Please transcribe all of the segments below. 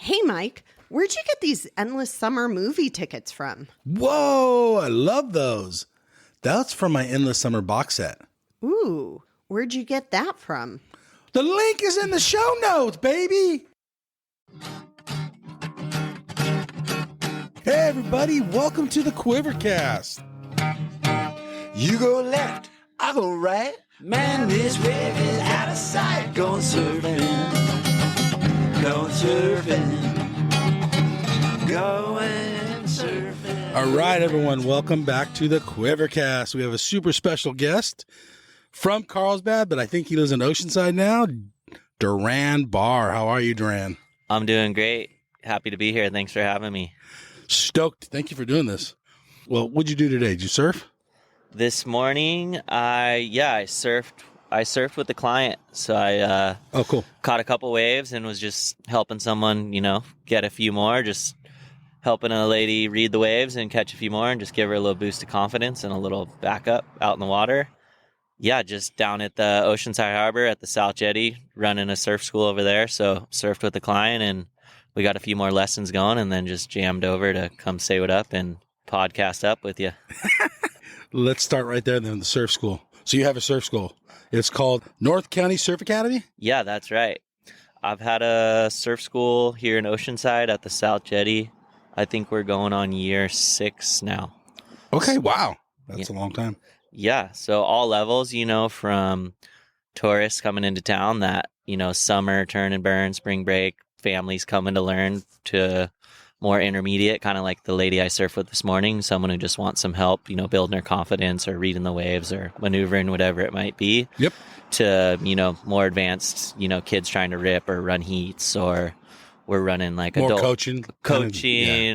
Hey, Mike, where'd you get these endless summer movie tickets from? Whoa, I love those. That's from my Endless Summer box set. Ooh, where'd you get that from? The link is in the show notes, baby. Hey, everybody, welcome to the QuiverCast. You go left, I go right. Man, this wave is out of sight. Going surfing, going surfing, going surfing. All right, everyone, welcome back to the QuiverCast. We have a super special guest from Carlsbad, but I think he lives in Oceanside now, Duran Barr. How are you, Duran? I'm doing great. Happy to be here. Thanks for having me. Stoked. Thank you for doing this. Well, what'd you do today? Did you surf? This morning, I surfed with the client. So I Cool. Caught a couple waves and was just helping someone, get a few more, just helping a lady read the waves and catch a few more and just give her a little boost of confidence and a little backup out in the water. Yeah, just down at the Oceanside Harbor at the South Jetty, running a surf school over there. So surfed with the client and we got a few more lessons going and then just jammed over to come say what up and podcast up with you. Let's start right there then, the surf school. So you have a surf school. It's called North County Surf Academy? Yeah, that's right. I've had a surf school here in Oceanside at the South Jetty. I think we're going on year 6 now. Okay, wow. That's a long time. Yeah, so all levels, from tourists coming into town that, summer, turn and burn, spring break, families coming to learn, to more intermediate, kind of like the lady I surfed with this morning, someone who just wants some help, building their confidence or reading the waves or maneuvering, whatever it might be. Yep. To, more advanced, kids trying to rip or run heats, or we're running like more adult coaching,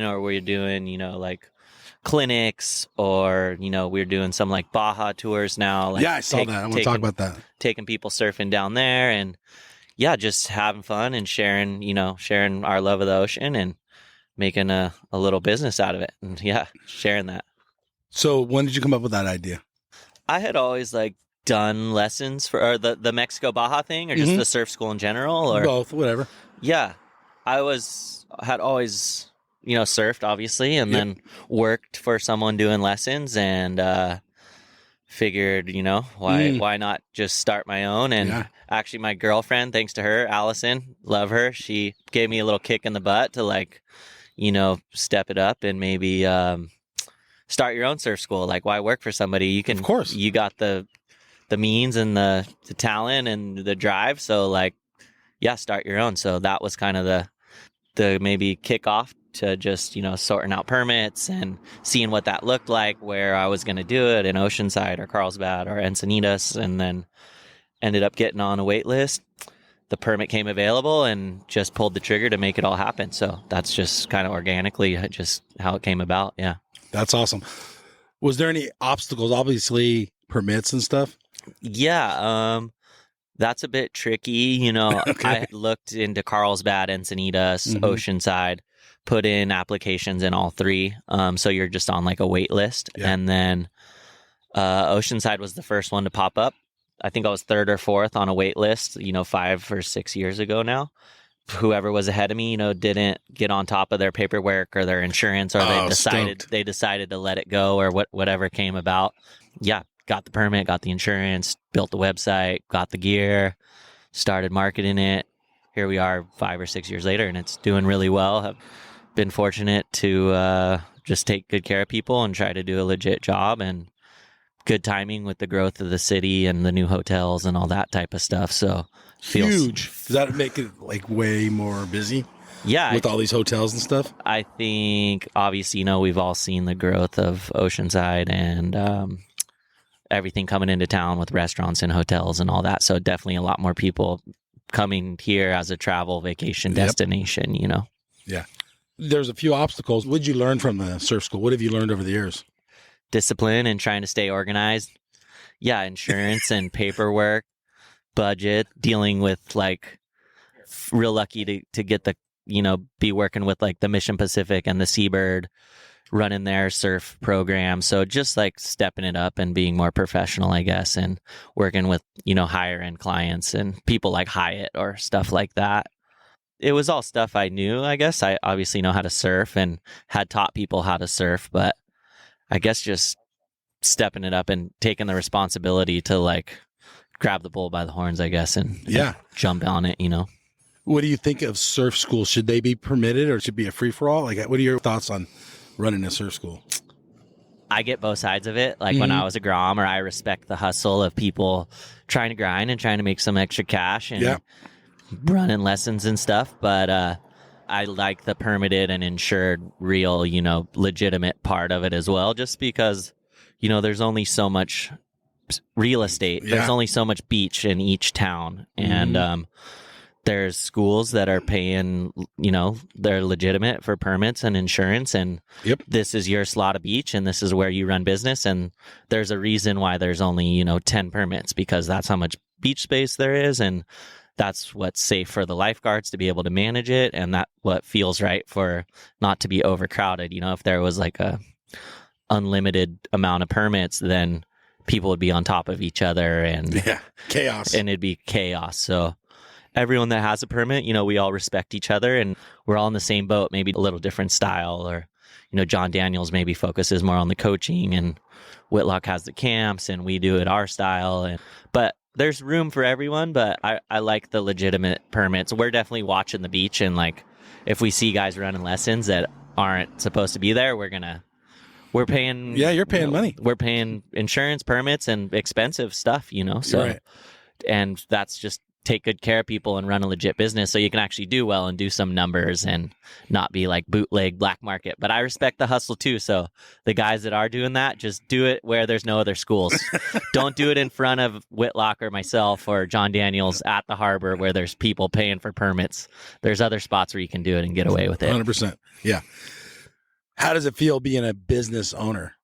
or we're doing, like clinics, or, we're doing some like Baja tours now. Like I saw that. I want to talk about that. Taking people surfing down there and, just having fun and sharing our love of the ocean and making a little business out of it, and sharing that. So when did you come up with that idea? I had always done lessons for the Mexico Baja thing, or just the surf school in general, or both, whatever. Yeah, had always surfed obviously, and then worked for someone doing lessons, and figured why not just start my own. And actually my girlfriend, thanks to her, Allison, love her, she gave me a little kick in the butt to step it up and maybe start your own surf school. Like, why work for somebody? You can, of course, you got the means and the talent and the drive. So start your own. So that was kind of the maybe kickoff to just, sorting out permits and seeing what that looked like, where I was going to do it in Oceanside or Carlsbad or Encinitas, and then ended up getting on a wait list. The permit came available and just pulled the trigger to make it all happen. So that's just kind of organically just how it came about. Yeah. That's awesome. Was there any obstacles? Obviously permits and stuff. Yeah. That's a bit tricky. Okay. I had looked into Carlsbad, Encinitas, Oceanside, put in applications in all 3. So you're just on a wait list. Yeah. And then Oceanside was the first one to pop up. I think I was 3rd or 4th on a wait list, 5 or 6 years ago now. Whoever was ahead of me, didn't get on top of their paperwork or their insurance, or they decided to let it go, or whatever came about. Yeah, got the permit, got the insurance, built the website, got the gear, started marketing it. Here we are 5 or 6 years later, and it's doing really well. I've been fortunate to just take good care of people and try to do a legit job, and good timing with the growth of the city and the new hotels and all that type of stuff. So huge. Does that make it way more busy? Yeah. With all these hotels and stuff? I think obviously, we've all seen the growth of Oceanside and everything coming into town with restaurants and hotels and all that. So definitely a lot more people coming here as a travel vacation destination, Yeah. There's a few obstacles. What did you learn from the surf school? What have you learned over the years? Discipline and trying to stay organized. Yeah, insurance and paperwork, budget, dealing with real lucky to get the, be working with the Mission Pacific and the Seabird, running their surf program. So just stepping it up and being more professional, I guess, and working with, higher end clients and people like Hyatt or stuff like that. it was all stuff I knew, I guess. I obviously know how to surf and had taught people how to surf, but I guess just stepping it up and taking the responsibility to like grab the bull by the horns, I guess, and jump on it, you know. What do you think of surf schools? Should they be permitted or should it be a free for all? Like, what are your thoughts on running a surf school? I get both sides of it. Like when I was a grommer, I respect the hustle of people trying to grind and trying to make some extra cash and running lessons and stuff. But I like the permitted and insured, real, you know, legitimate part of it as well, just because, you know, there's only so much real estate. There's only so much beach in each town. And there's schools that are paying, you know, they're legitimate for permits and insurance. And this is your slot of beach and this is where you run business. And there's a reason why there's only, you know, 10 permits, because that's how much beach space there is. And that's what's safe for the lifeguards to be able to manage it. And that what feels right for not to be overcrowded. You know, if there was like a unlimited amount of permits, then people would be on top of each other and chaos. And it'd be chaos. So everyone that has a permit, you know, we all respect each other and we're all in the same boat, maybe a little different style. Or, you know, John Daniels maybe focuses more on the coaching and Whitlock has the camps and we do it our style. But there's room for everyone, but I like the legitimate permits. We're definitely watching the beach, and like if we see guys running lessons that aren't supposed to be there, we're paying. Yeah, you're paying money. We're paying insurance, permits, and expensive stuff, you know. So, and that's just take good care of people and run a legit business so you can actually do well and do some numbers and not be like bootleg black market. But I respect the hustle too. So the guys that are doing that, just do it where there's no other schools. Don't do it in front of Whitlock or myself or John Daniels at the harbor where there's people paying for permits. There's other spots where you can do it and get away with it. 100%. Yeah. How does it feel being a business owner?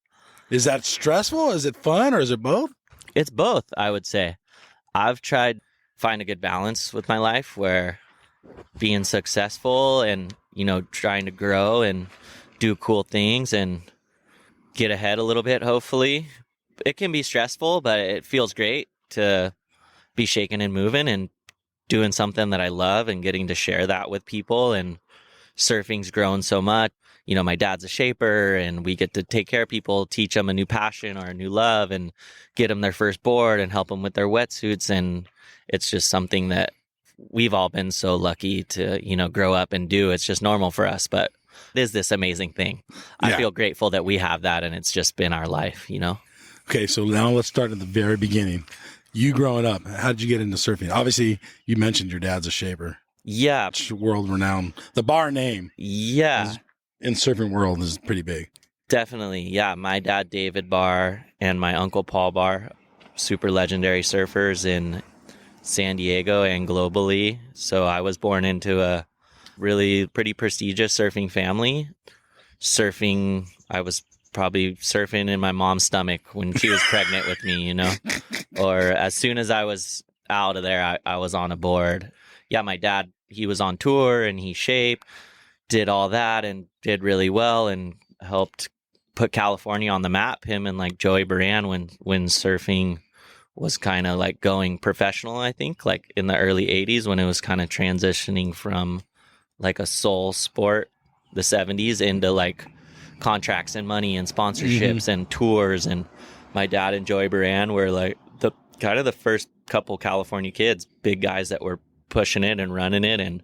Is that stressful? Is it fun, or is it both? It's both, I would say. I've tried find a good balance with my life where being successful and, you know, trying to grow and do cool things and get ahead a little bit, hopefully. It can be stressful, but it feels great to be shaking and moving and doing something that I love and getting to share that with people. And surfing's grown so much. You know, my dad's a shaper and we get to take care of people, teach them a new passion or a new love and get them their first board and help them with their wetsuits. And it's just something that we've all been so lucky to, you know, grow up and do. It's just normal for us, but it is this amazing thing. I feel grateful that we have that and it's just been our life, you know? Okay, so now let's start at the very beginning. You growing up, how did you get into surfing? Obviously, you mentioned your dad's a shaper. Yeah. It's world renowned. The Barr name. Yeah. In surfing world is pretty big. Definitely. Yeah. My dad, David Barr, and my uncle, Paul Barr, super legendary surfers in San Diego and globally. So I was born into a really pretty prestigious surfing family. Surfing, I was probably surfing in my mom's stomach when she was pregnant with me, you know, or as soon as I was out of there, I was on a board. Yeah, my dad, he was on tour and he shaped, did all that and did really well and helped put California on the map. Him and like Joey Baran when surfing was kind of like going professional, I think, like in the early 80s when it was kind of transitioning from like a soul sport, the 70s, into like contracts and money and sponsorships and tours. And my dad and Joey Baran were like the kind of the first couple California kids, big guys that were pushing it and running it and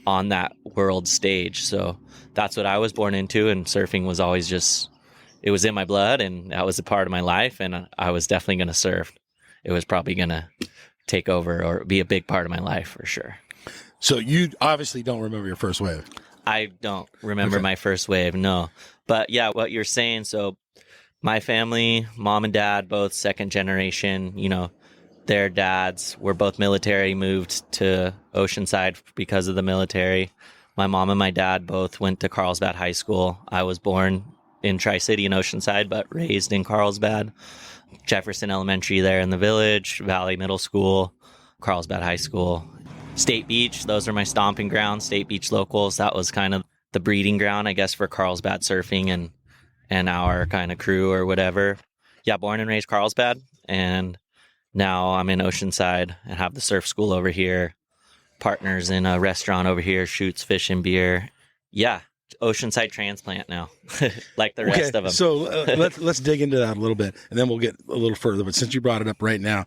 on that world stage. So that's what I was born into, and surfing was always just, it was in my blood and that was a part of my life, and I was definitely going to surf. It was probably going to take over or be a big part of my life for sure. So you obviously don't remember your first wave. I don't remember my first wave, no. But yeah, what you're saying, so my family, mom and dad, both second generation, you know, their dads were both military, moved to Oceanside because of the military. My mom and my dad both went to Carlsbad High School. I was born in Tri-City in Oceanside, but raised in Carlsbad. Jefferson Elementary there in the village, Valley Middle School, Carlsbad High School. State Beach, those are my stomping grounds, State Beach locals. That was kind of the breeding ground, I guess, for Carlsbad surfing and our kind of crew or whatever. Yeah, born and raised Carlsbad, and now I'm in Oceanside and have the surf school over here. partners in a restaurant over here, shoots fish and beer. Yeah, Oceanside transplant now, like the rest of them. So let's dig into that a little bit, and then we'll get a little further. But since you brought it up right now,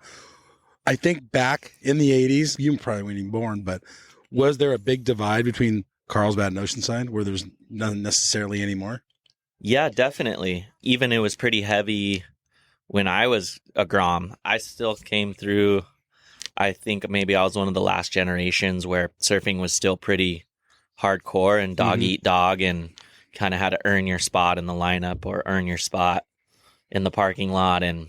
I think back in the 80s, you probably weren't even born, but was there a big divide between Carlsbad and Oceanside where there's none necessarily anymore? Yeah, definitely. Even it was pretty heavy when I was a Grom. I still came through. I think maybe I was one of the last generations where surfing was still pretty hardcore and dog eat dog, and kind of had to earn your spot in the lineup or earn your spot in the parking lot, and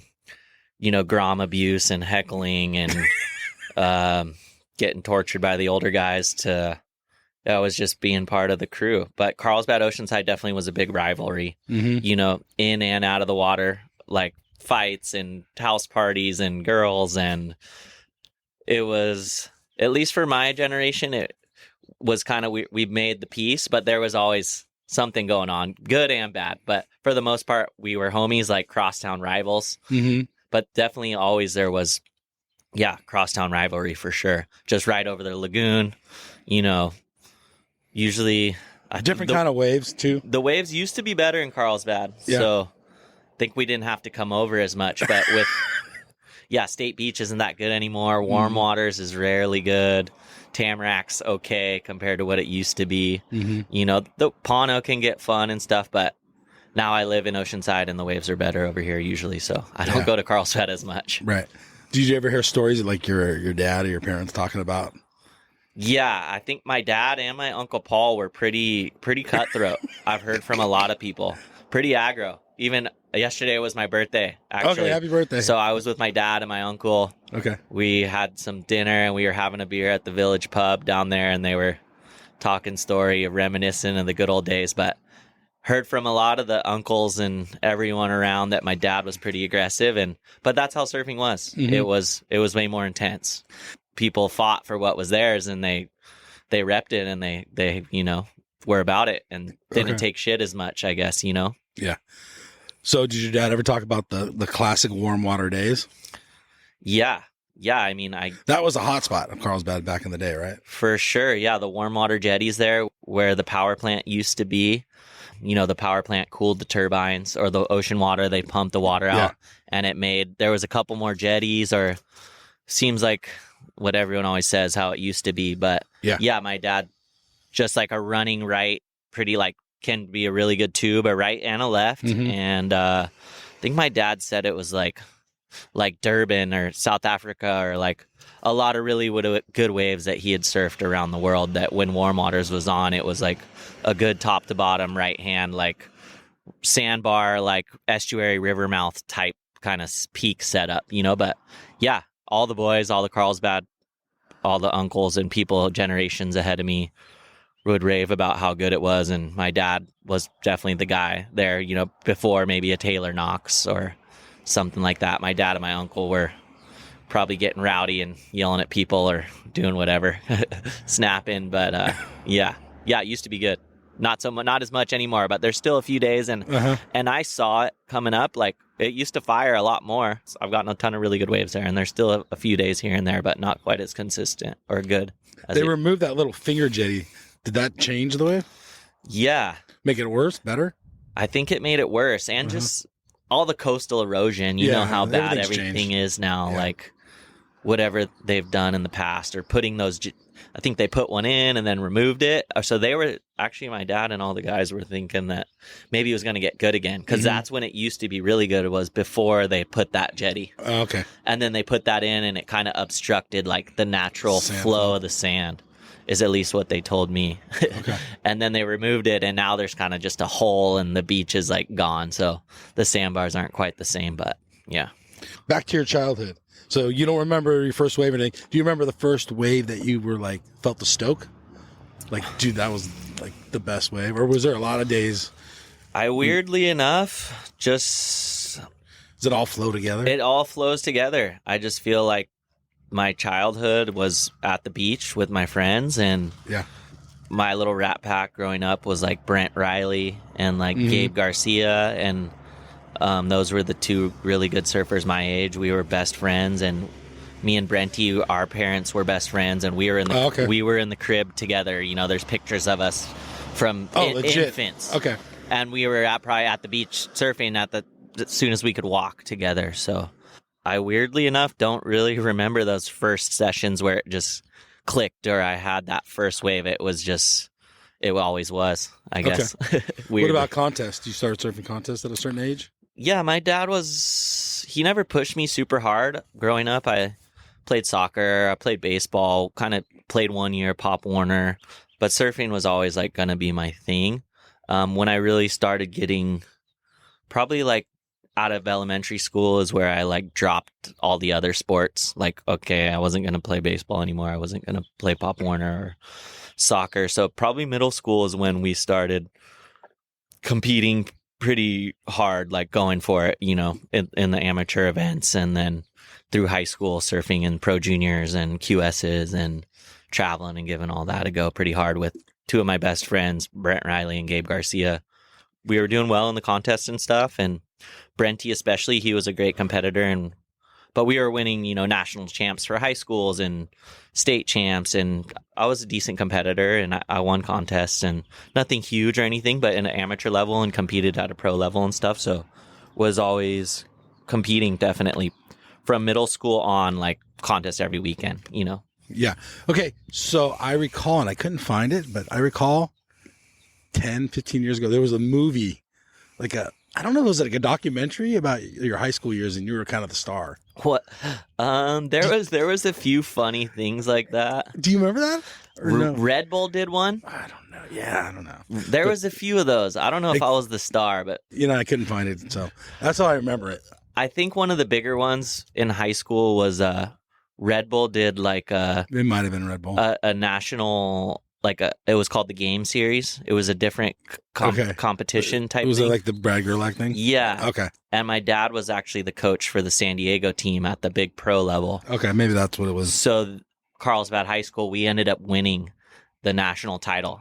Grom abuse and heckling and getting tortured by the older guys. That was just being part of the crew. But Carlsbad Oceanside definitely was a big rivalry, in and out of the water, like fights and house parties and girls. And it was, at least for my generation, it was kind of, we made the peace, but there was always something going on, good and bad. But for the most part, we were homies, like crosstown rivals. But definitely always there was, crosstown rivalry for sure. Just right over the lagoon, usually different kind of waves too. The waves used to be better in Carlsbad, so I think we didn't have to come over as much. But with State Beach isn't that good anymore. Warm Waters is rarely good. Tamarack's okay compared to what it used to be. The Pono can get fun and stuff, but now I live in Oceanside and the waves are better over here usually, so I don't go to Carlsbad as much. Right. Did you ever hear stories like your dad or your parents talking about? Yeah, I think my dad and my Uncle Paul were pretty cutthroat. I've heard from a lot of people. Pretty aggro. Even yesterday was my birthday, actually. Okay, happy birthday. So I was with my dad and my uncle. Okay. We had some dinner and we were having a beer at the village pub down there, and they were talking story, reminiscing of the good old days. But heard from a lot of the uncles and everyone around that my dad was pretty aggressive, but that's how surfing was. It was way more intense. People fought for what was theirs, and they repped it, and they were about it and didn't take shit as much, I guess, Yeah. So did your dad ever talk about the classic warm water days? Yeah. I mean, that was a hot spot of Carlsbad back in the day, right? For sure. Yeah. The warm water jetties there where the power plant used to be, the power plant cooled the turbines, or the ocean water, they pumped the water out, and there was a couple more jetties, or seems like what everyone always says, how it used to be. But my dad, just like a running right, pretty like, can be a really good tube, a right and a left. And I think my dad said it was like Durban or South Africa, or like a lot of really good waves that he had surfed around the world, that when Warm Waters was on, it was like a good top to bottom right hand, like sandbar, like estuary river mouth type kind of peak setup, but all the boys, all the Carlsbad, all the uncles and people generations ahead of me would rave about how good it was. And my dad was definitely the guy there, before maybe a Taylor Knox or something like that. My dad and my uncle were probably getting rowdy and yelling at people or doing whatever, snapping. But it used to be good. Not as much anymore, but there's still a few days, and I saw it coming up. Like, it used to fire a lot more. So I've gotten a ton of really good waves there, and there's still a few days here and there, but not quite as consistent or good. They removed that little finger jetty. Did that change the wave? Yeah. Make it worse? Better? I think it made it worse, and just all the coastal erosion. You know how bad everything is now. Yeah. Like, whatever they've done in the past, or putting those. I think they put one in and then removed it. So they were actually, my dad and all the guys were thinking that maybe it was going to get good again, because that's when it used to be really good. It was before they put that jetty. Okay. And then they put that in, and it kind of obstructed like the natural flow of the sand, is at least what they told me. Okay. And then they removed it, and now there's kind of just a hole, and the beach is like gone. So the sandbars aren't quite the same, but yeah. Back to your childhood. So you don't remember your first wave or anything. Do you remember the first wave that you were like, felt the stoke? Like, dude, that was like the best wave? Or was there a lot of days? I weirdly enough, just... Does it all flow together? It all flows together. I just feel like my childhood was at the beach with my friends, and my little rat pack growing up was like Brent Riley and like Gabe Garcia, and those were the two really good surfers my age. We were best friends, and me and Brenty, our parents were best friends, and we were in the crib together. You know, there's pictures of us from infants. Okay. And we were probably at the beach surfing as soon as we could walk together. So I weirdly enough don't really remember those first sessions where it just clicked or I had that first wave. It always was, I guess. Okay. What about contests? You started surfing contests at a certain age? Yeah, my dad he never pushed me super hard. Growing up, I played soccer, I played baseball, kind of played 1 year Pop Warner, but surfing was always like going to be my thing. When I really started getting probably like out of elementary school is where I like dropped all the other sports. Like, okay, I wasn't going to play baseball anymore. I wasn't going to play Pop Warner or soccer. So probably middle school is when we started competing pretty hard, like going for it, you know, in the amateur events, and then through high school surfing in pro juniors and QSs and traveling and giving all that a go pretty hard with two of my best friends, Brent Riley and Gabe Garcia. We were doing well in the contests and stuff, and Brenty especially, he was a great competitor, but we were winning, you know, national champs for high schools and state champs, and I was a decent competitor, and I won contests, and nothing huge or anything, but in an amateur level, and competed at a pro level and stuff, so was always competing definitely from middle school on, like contests every weekend, you know. Yeah. Okay, so I recall, and I couldn't find it, but I recall 10, 15 years ago, there was a movie, I don't know, was it like a documentary about your high school years and you were kind of the star? What? There was a few funny things like that. Do you remember that? Or no? Red Bull did one. I don't know. Yeah, I don't know. There was a few of those. I don't know if I was the star, but you know, I couldn't find it, so that's how I remember it. I think one of the bigger ones in high school was Red Bull did like it might have been Red Bull. A national, it was called the Game Series. It was a different competition type was thing. Was it like the Brad Gerlach thing? Yeah. Okay. And my dad was actually the coach for the San Diego team at the big pro level. Okay, maybe that's what it was. So Carlsbad High School, we ended up winning the national title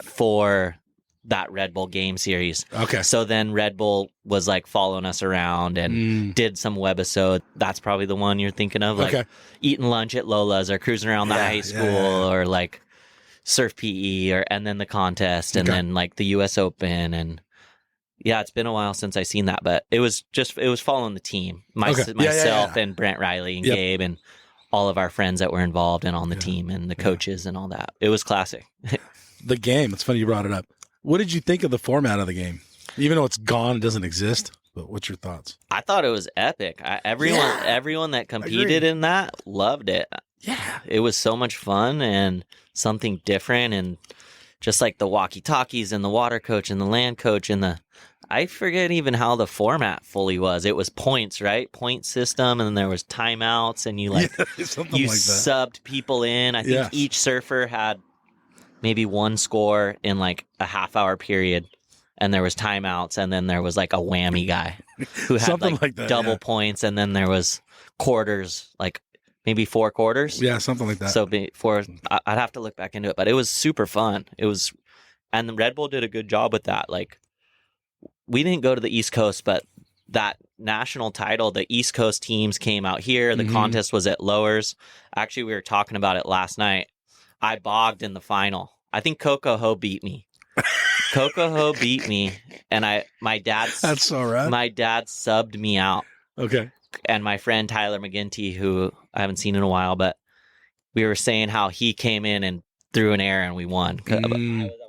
for that Red Bull Game Series. Okay. So then Red Bull was like following us around and did some webisode. That's probably the one you're thinking of, like eating lunch at Lola's or cruising around the high school or like surf PE and then the contest and then like the US Open. And yeah, it's been a while since I seen that, but it was following the team. Myself and Brent Riley and Gabe and all of our friends that were involved and on the team and the coaches and all that. It was classic. The game, it's funny you brought it up. What did you think of the format of the game? Even though it's gone, it doesn't exist. But what's your thoughts? I thought it was epic. Everyone that competed in that loved it. Yeah. It was so much fun and something different, and just like the walkie-talkies and the water coach and the land coach and I forget even how the format fully was. It was points, right? Point system, and then there was timeouts, and you subbed people in. I think each surfer had maybe one score in like a half-hour period, and there was timeouts, and then there was like a whammy guy who had like double points, and then there was quarters, like maybe 4 quarters. Yeah, something like that. So I'd have to look back into it, but it was super fun. And the Red Bull did a good job with that. Like, we didn't go to the East Coast, but that national title, the East Coast teams came out here. The contest was at Lowers. Actually, we were talking about it last night. I bogged in the final. I think Coco Ho beat me. Coco Ho beat me, and my dad. That's so rad. My dad subbed me out. Okay. And my friend Tyler McGinty, who I haven't seen in a while, but we were saying how he came in and threw an air and we won.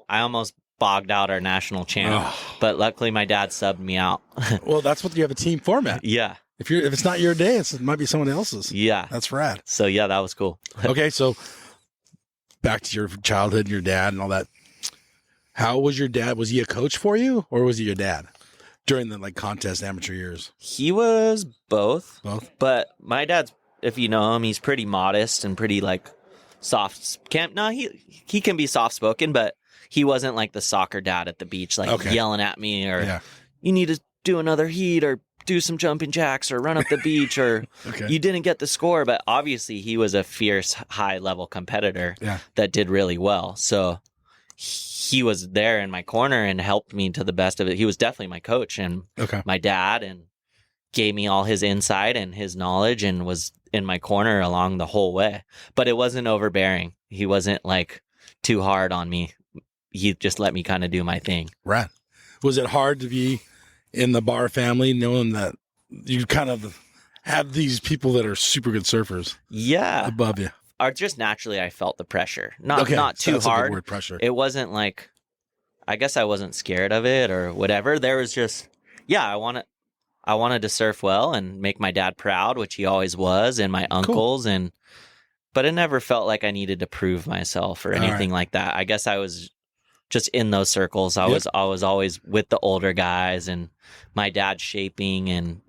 I almost bogged out our national champ, but luckily my dad subbed me out. Well, that's what you have a team format. Yeah. If it's not your day, it might be someone else's. Yeah. That's rad. So yeah, that was cool. Okay, so back to your childhood and your dad and all that. How was your dad? Was he a coach for you, or was he your dad during the contest amateur years? He was both. Both. But my dad's, if you know him, he's pretty modest and pretty soft. He can be soft spoken, but he wasn't like the soccer dad at the beach, yelling at me or you need to do another heat or do some jumping jacks or run up the beach or you didn't get the score. But obviously he was a fierce, high level competitor that did really well. So he was there in my corner and helped me to the best of it. He was definitely my coach and my dad, and gave me all his insight and his knowledge and was in my corner along the whole way. But it wasn't overbearing. He wasn't like too hard on me. He just let me kind of do my thing. Right. Was it hard to be in the Barr family knowing that you kind of have these people that are super good surfers Yeah. above you? Or just naturally, I felt the pressure. Not too that's a good hard. word, pressure. It wasn't like, I guess I wasn't scared of it or whatever. There was just, I wanted to surf well and make my dad proud, which he always was, and my uncles, but it never felt like I needed to prove myself or anything like that. I guess I was just in those circles. I was always with the older guys, and my dad shaping and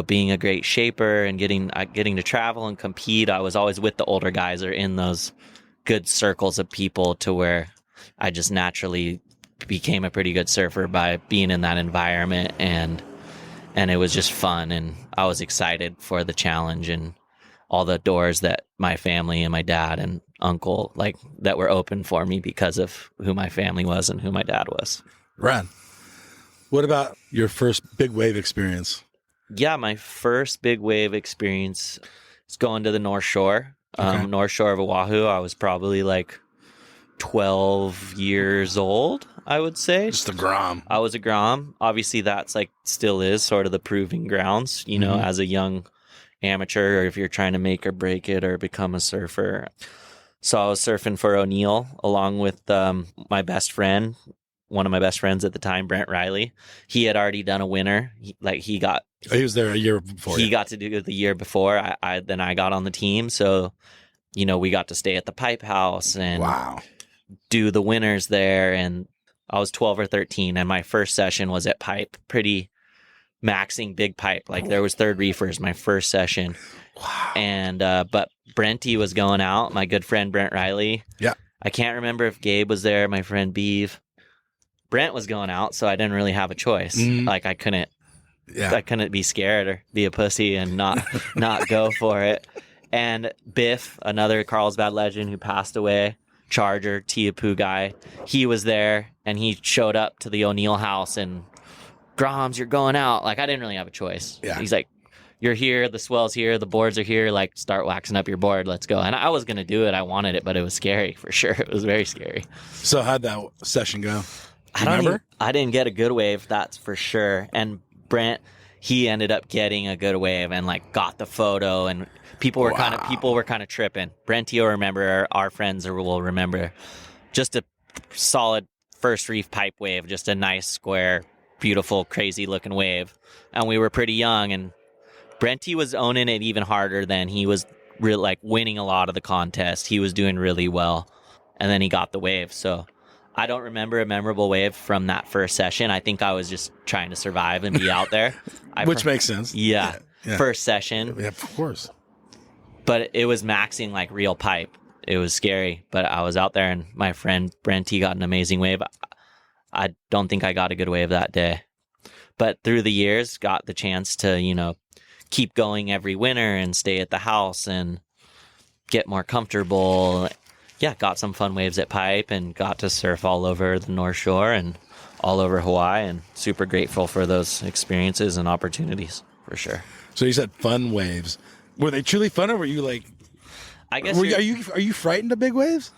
being a great shaper and getting to travel and compete. I was always with the older guys or in those good circles of people to where I just naturally became a pretty good surfer by being in that environment, and it was just fun, and I was excited for the challenge and all the doors that my family and my dad and uncle that were open for me because of who my family was and who my dad was. Right. What about your first big wave experience? Yeah, my first big wave experience is going to the North Shore. North Shore of Oahu. I was probably like 12 years old, I would say. Just a Grom. I was a Grom. Obviously, that's still is sort of the proving grounds, as a young amateur, or if you're trying to make or break it or become a surfer. So I was surfing for O'Neill along with my best friend, one of my best friends at the time, Brent Riley. He had already done a winter. He was there a year before. He got to do it the year before. Then I got on the team. So, we got to stay at the Pipe House and do the winters there. And I was 12 or 13, and my first session was at Pipe, pretty maxing big pipe. There was third reefers my first session. Wow. And but Brenty was going out, my good friend Brent Riley. Yeah. I can't remember if Gabe was there, my friend Beeve. Brent was going out, so I didn't really have a choice. I couldn't be scared or be a pussy and not go for it. And Biff, another Carlsbad legend who passed away, Charger, Teapu guy, he was there, and he showed up to the O'Neill house and, Groms, you're going out. I didn't really have a choice. Yeah. He's like, you're here, the swell's here, the boards are here, start waxing up your board, let's go. And I was going to do it. I wanted it, but it was scary for sure. It was very scary. So how'd that session go? I didn't get a good wave, that's for sure. And Brent, he ended up getting a good wave and got the photo, and people were kind of tripping. Brent, you'll remember, our friends will remember, just a solid first reef pipe wave, just a nice square, beautiful, crazy looking wave. And we were pretty young, and Brenty was owning it even harder than he was really winning a lot of the contest. He was doing really well, and then he got the wave. So I don't remember a memorable wave from that first session. I think I was just trying to survive and be out there. Which makes sense. Yeah. First session. Yeah, of course. But it was maxing real pipe. It was scary, but I was out there, and my friend Brenty got an amazing wave. I don't think I got a good wave that day. But through the years, got the chance to, keep going every winter and stay at the house and get more comfortable. Yeah, got some fun waves at Pipe and got to surf all over the North Shore and all over Hawaii, and super grateful for those experiences and opportunities, for sure. So you said fun waves. Were they truly fun, or were you I guess are you frightened of big waves?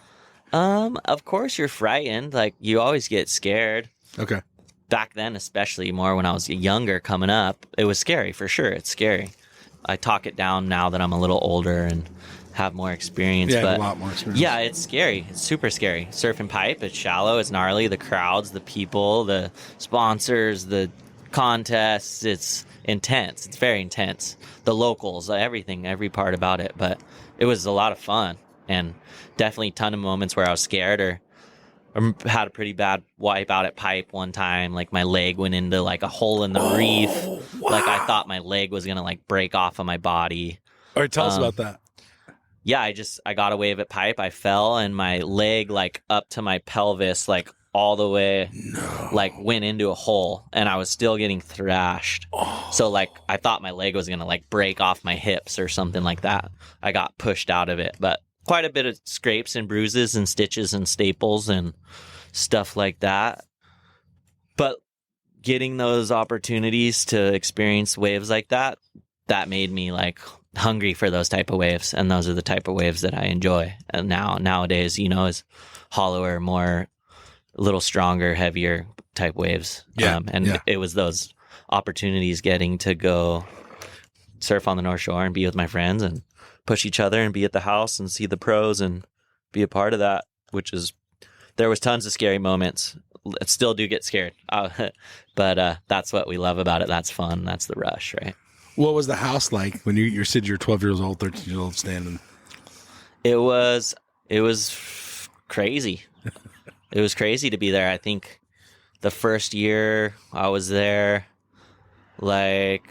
Of course you're frightened. You always get scared. Okay. Back then, especially more when I was younger coming up, it was scary for sure. It's scary. I talk it down now that I'm a little older and have more experience. Yeah, but a lot more experience. Yeah, it's scary. It's super scary. Surfing Pipe, it's shallow, it's gnarly. The crowds, the people, the sponsors, the contests, it's intense. It's very intense. The locals, everything, every part about it. But it was a lot of fun, and definitely a ton of moments where I was scared or had a pretty bad wipe out at Pipe one time. My leg went into a hole in the reef. Wow. I thought my leg was gonna break off of my body. All right, tell us about that. Yeah, I got a wave at Pipe. I fell, and my leg up to my pelvis all the way went into a hole, and I was still getting thrashed. So I thought my leg was gonna break off my hips or something like that. I got pushed out of it, but quite a bit of scrapes and bruises and stitches and staples and stuff like that. But getting those opportunities to experience waves like that made me like hungry for those type of waves, and those are the type of waves that I enjoy. And nowadays, you know, is hollower, more, a little stronger, heavier type waves. It was those opportunities, getting to go surf on the North Shore and be with my friends and push each other and be at the house and see the pros and be a part of that, which is, there was tons of scary moments. Still do get scared. But that's what we love about it. That's fun. That's the rush, right? What was the house like when you said you're 12 years old, 13 years old standing? It was crazy. It was crazy to be there. I think the first year I was there, like,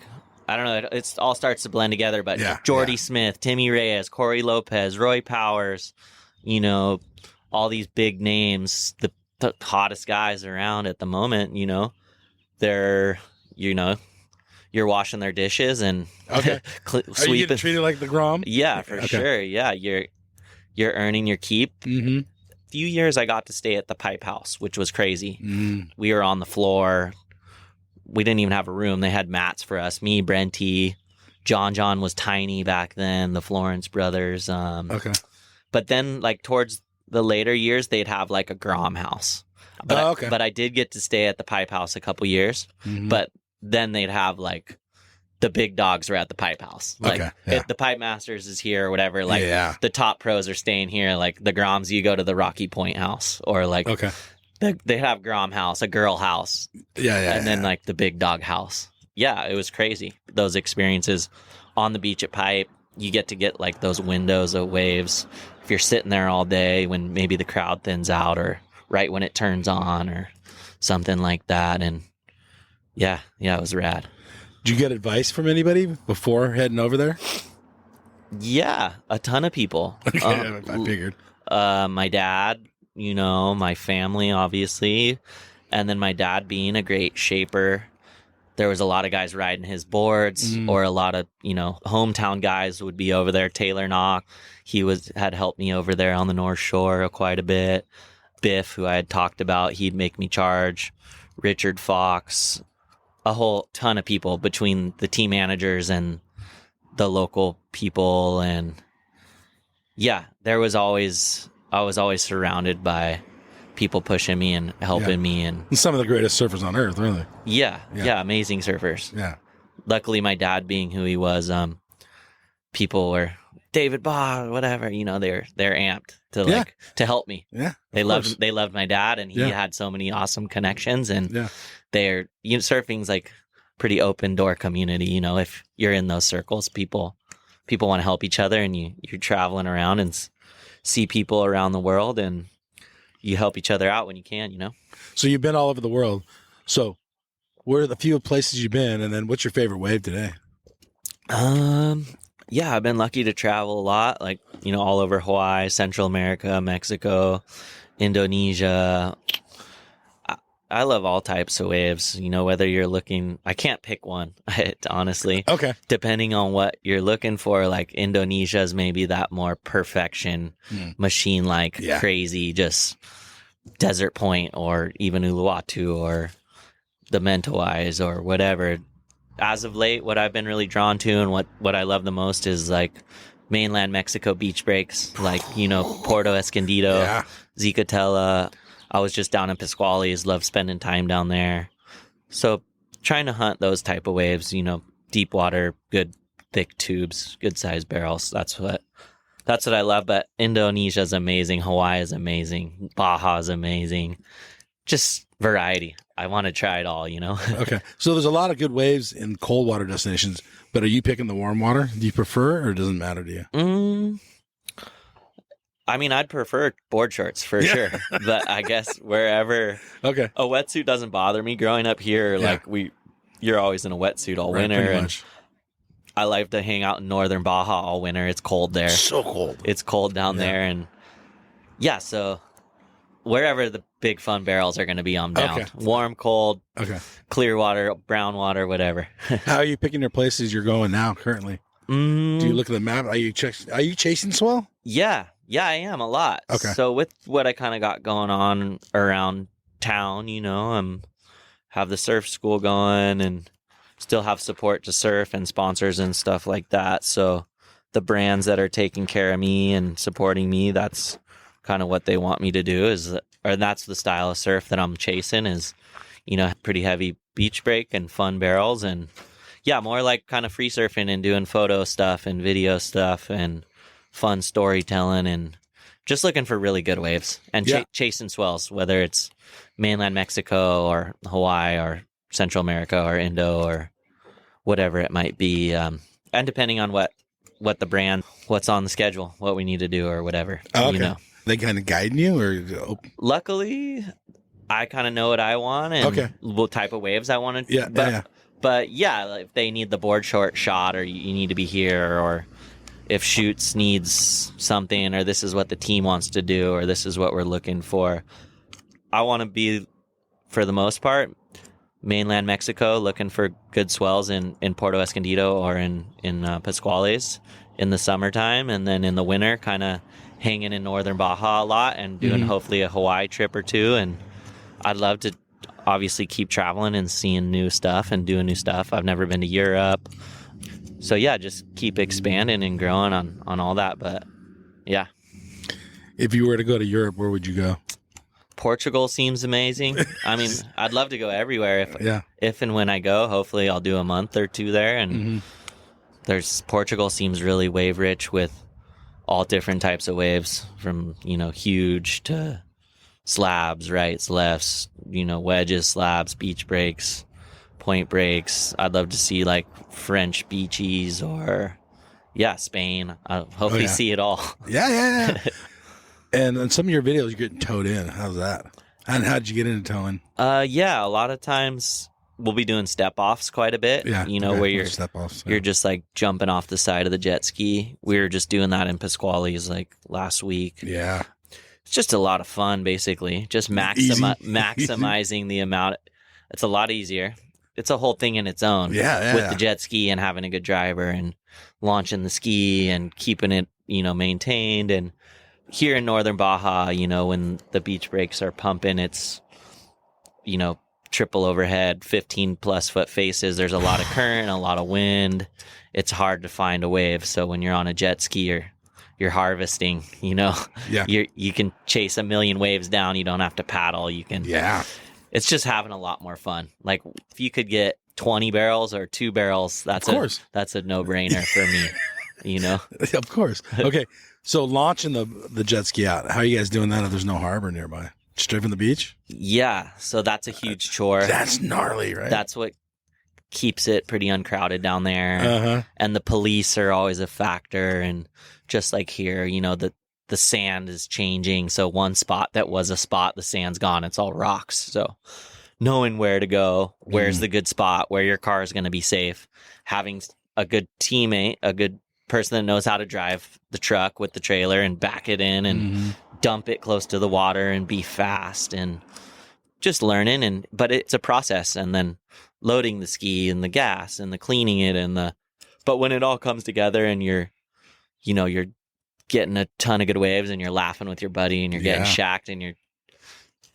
I don't know, it all starts to blend together, but Jordy Smith, Timmy Reyes, Corey Lopez, Roy Powers, you know, all these big names, the hottest guys around at the moment, you know, they're, you know, you're washing their dishes and Are you getting treated like the Grom? Yeah, for sure. Yeah, you're earning your keep. Mm-hmm. Few years I got to stay at the Pipe House, which was crazy. Mm. We were on the floor. We didn't even have a room. They had mats for us. Me, Brenty, John was tiny back then. The Florence brothers. But then, like towards the later years, they'd have like a Grom house. But I did get to stay at the Pipe House a couple years. Mm-hmm. But then they'd have like the big dogs were at the Pipe House. Like if the Pipe Masters is here or whatever, like the top pros are staying here. Like the Groms, you go to the Rocky Point house, or like they have Grom house, a girl house. And then like the big dog house. Yeah, it was crazy. Those experiences on the beach at Pipe, you get like those windows of waves. If you're sitting there all day when maybe the crowd thins out, or right when it turns on, or something like that. And yeah, it was rad. Did you get advice from anybody before heading over there? Yeah, a ton of people. I figured. My dad, you know, my family, obviously. And then my dad being a great shaper. There was a lot of guys riding his boards, or a lot of, you know, hometown guys would be over there. Taylor Knock, he had helped me over there on the North Shore quite a bit. Biff, who I had talked about, he'd make me charge. Richard Fox, a whole ton of people between the team managers and the local people. And yeah, I was always surrounded by people pushing me and helping me. And some of the greatest surfers on earth, really. Yeah, amazing surfers. Yeah. Luckily, my dad being who he was, people were David Baugh, whatever, you know, they're amped to help me. Yeah. They loved my dad, and he had so many awesome connections, and surfing's like pretty open door community, you know. If you're in those circles, people want to help each other, and you're traveling around and see people around the world, and you help each other out when you can, you know. So you've been all over the world. So where are the few places you've been, and then what's your favorite wave today? Yeah, I've been lucky to travel a lot, like, you know, all over Hawaii, Central America, Mexico, Indonesia. I love all types of waves, you know, whether you're looking, I can't pick one, honestly. Okay. Depending on what you're looking for, like Indonesia is maybe that more perfection, machine-like, crazy, just Desert Point, or even Uluwatu, or the Mentawais, or whatever. As of late, what I've been really drawn to, and what I love the most, is like mainland Mexico beach breaks, like, you know, Puerto Escondido, Zicatela. I was just down in Pasquales, love spending time down there. So trying to hunt those type of waves, you know, deep water, good thick tubes, good sized barrels. That's what I love. But Indonesia is amazing. Hawaii is amazing. Baja is amazing. Just variety. I want to try it all, you know? Okay. So there's a lot of good waves in cold water destinations, but are you picking the warm water? Do you prefer, or does it matter to you? I mean, I'd prefer board shorts for sure, but I guess wherever. Okay. A wetsuit doesn't bother me. Growing up here, like you're always in a wetsuit all winter, and I like to hang out in northern Baja all winter. It's cold there. So cold. It's cold down there, and so wherever the big fun barrels are going to be, I'm down. Okay. Warm, cold, clear water, brown water, whatever. How are you picking your places you're going now currently? Do you look at the map? Are you chasing swell? Yeah, I am a lot. Okay. So with what I kind of got going on around town, you know, have the surf school going and still have support to surf and sponsors and stuff like that. So the brands that are taking care of me and supporting me, that's kind of what they want me to do or that's the style of surf that I'm chasing is, pretty heavy beach break and fun barrels and more like kind of free surfing and doing photo stuff and video stuff and fun storytelling and just looking for really good waves and chasing swells, whether it's mainland Mexico or Hawaii or Central America or Indo or whatever it might be. And depending on what the brand, what's on the schedule, what we need to do or whatever. Oh, okay. They kind of guiding you or? Luckily, I kind of know what I want and what type of waves I want to. Yeah. But if they need the board short shot or you need to be here or if Shoots needs something or this is what the team wants to do or this is what we're looking for, I want to be, for the most part, mainland Mexico looking for good swells in Puerto Escondido or in Pascuales in the summertime, and then in the winter kind of hanging in northern Baja a lot and doing hopefully a Hawaii trip or two. And I'd love to obviously keep traveling and seeing new stuff and doing new stuff. I've never been to Europe. So just keep expanding and growing on all that. But if you were to go to Europe, where would you go? Portugal seems amazing. I mean, I'd love to go everywhere. If and when I go, hopefully I'll do a month or two there. And Portugal seems really wave rich with all different types of waves from, huge to slabs, rights, lefts, wedges, slabs, beach breaks, point breaks. I'd love to see like French beachies or Spain. I'll hopefully see it all. Yeah. And in some of your videos, you're getting towed in. How's that? And how'd you get into towing? A lot of times we'll be doing step offs quite a bit. Yeah, where you're step offs. You're just like jumping off the side of the jet ski. We were just doing that in Pascuales like last week. Yeah, it's just a lot of fun. Basically, just maximizing the amount. It's a lot easier. It's a whole thing in its own. With the jet ski and having a good driver and launching the ski and keeping it maintained and. Here in northern Baja, when the beach breaks are pumping, it's, triple overhead, 15+ foot faces. There's a lot of current, a lot of wind. It's hard to find a wave. So when you're on a jet ski, you're harvesting, you can chase a million waves down. You don't have to paddle. You can, it's just having a lot more fun. Like if you could get 20 barrels or 2 barrels, that's a no brainer for me, Of course. Okay. So launching the jet ski out, how are you guys doing that if there's no harbor nearby? Straight from the beach? Yeah. So that's a huge chore. That's gnarly, right? That's what keeps it pretty uncrowded down there. And the police are always a factor. And just like here, the sand is changing. So one spot that was a spot, the sand's gone. It's all rocks. So knowing where to go, where's the good spot, where your car is going to be safe, having a good teammate, a good person that knows how to drive the truck with the trailer and back it in and dump it close to the water and be fast and just but it's a process, and then loading the ski and the gas and the cleaning it but when it all comes together and you're getting a ton of good waves and you're laughing with your buddy and you're getting shacked and you're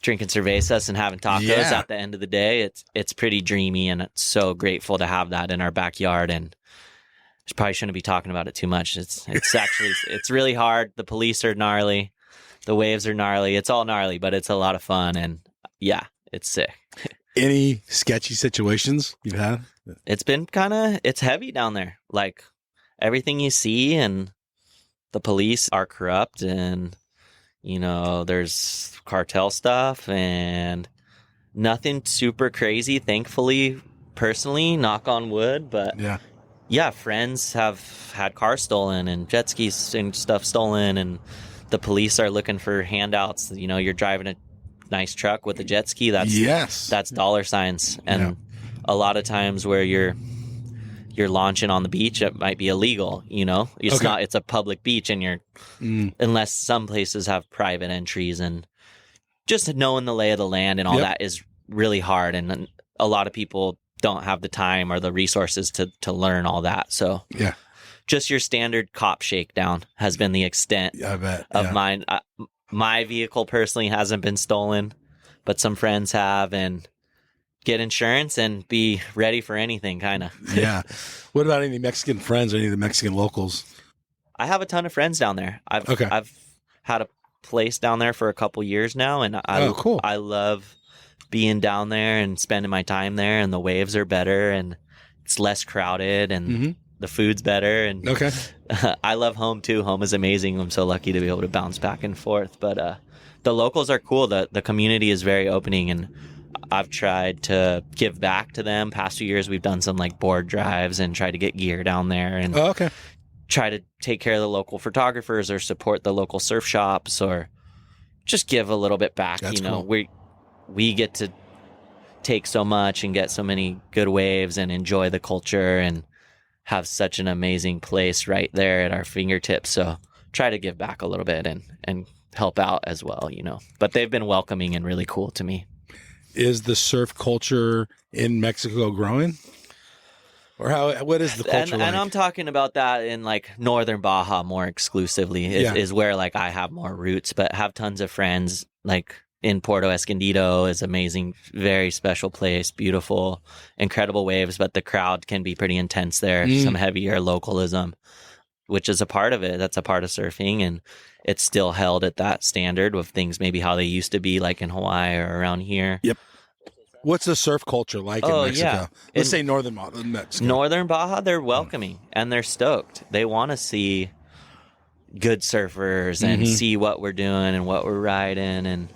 drinking cervezas and having tacos at the end of the day, it's pretty dreamy, and it's so grateful to have that in our backyard. And probably shouldn't be talking about it too much. It's actually, it's really hard. The police are gnarly. The waves are gnarly. It's all gnarly, but it's a lot of fun. And it's sick. Any sketchy situations you've had? It's been it's heavy down there. Like everything you see, and the police are corrupt, and, there's cartel stuff and nothing super crazy. Thankfully, personally, knock on wood, but friends have had cars stolen and jet skis and stuff stolen, and the police are looking for handouts. You're driving a nice truck with a jet ski. That's dollar signs. And a lot of times where you're launching on the beach, it might be illegal. It's a public beach, and unless some places have private entries, and just knowing the lay of the land and all that is really hard. And a lot of people don't have the time or the resources to learn all that. So just your standard cop shakedown has been the extent of mine. My vehicle personally hasn't been stolen, but some friends have, and get insurance and be ready for anything, kind of. Yeah. What about any Mexican friends or any of the Mexican locals? I have a ton of friends down there. I've had a place down there for a couple years now, and cool. I love being down there and spending my time there, and the waves are better and it's less crowded and the food's better. And I love home too. Home is amazing. I'm so lucky to be able to bounce back and forth. But the locals are cool. The community is very opening, and I've tried to give back to them. Past few years, we've done some like board drives and tried to get gear down there and try to take care of the local photographers or support the local surf shops or just give a little bit back. That's cool. we get to take so much and get so many good waves and enjoy the culture and have such an amazing place right there at our fingertips. So try to give back a little bit and help out as well, you know. But they've been welcoming and really cool to me. Is the surf culture in Mexico growing? Or what is the culture like? And I'm talking about that in like northern Baja more exclusively is where like I have more roots, but have tons of friends like in Puerto Escondido is amazing, very special place, beautiful, incredible waves, but the crowd can be pretty intense there. Some heavier localism, which is a part of it. That's a part of surfing, and it's still held at that standard of things maybe how they used to be like in Hawaii or around here. Yep. What's the surf culture like in Mexico? Yeah. Let's say northern Mexico. Northern Baja, they're welcoming and they're stoked. They want to see good surfers and see what we're doing and what we're riding and,